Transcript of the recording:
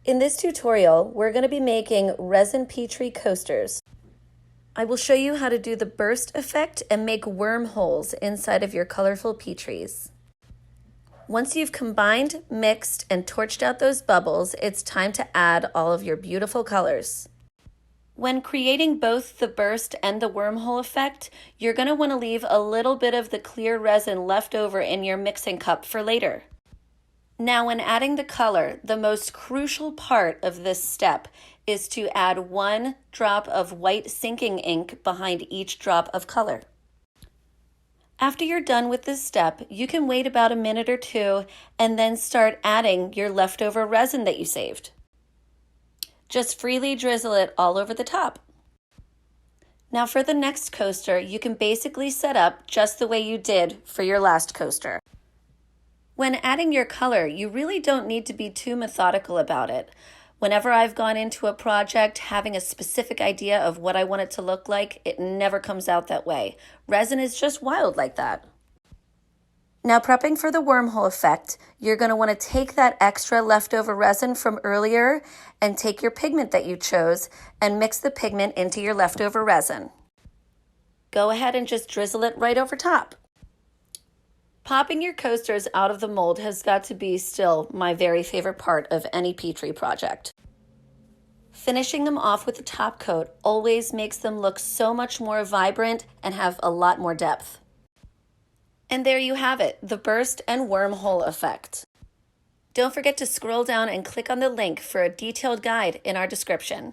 In this tutorial, we're going to be making resin Petri coasters. I will show you how to do the burst effect and make wormholes inside of your colorful Petris. Once you've combined, mixed, and torched out those bubbles, it's time to add all of your beautiful colors. When creating both the burst and the wormhole effect, you're going to want to leave a little bit of the clear resin left over in your mixing cup for later. Now, when adding the color, the most crucial part of this step is to add 1 drop of white sinking ink behind each drop of color. After you're done with this step, you can wait about a minute or two and then start adding your leftover resin that you saved. Just freely drizzle it all over the top. Now for the next coaster, you can basically set up just the way you did for your last coaster. When adding your color, you really don't need to be too methodical about it. Whenever I've gone into a project having a specific idea of what I want it to look like, it never comes out that way. Resin is just wild like that. Now, prepping for the wormhole effect, you're going to want to take that extra leftover resin from earlier and take your pigment that you chose and mix the pigment into your leftover resin. Go ahead and just drizzle it right over top. Popping your coasters out of the mold has got to be still my very favorite part of any Petri project. Finishing them off with the top coat always makes them look so much more vibrant and have a lot more depth. And there you have it, the burst and wormhole effect. Don't forget to scroll down and click on the link for a detailed guide in our description.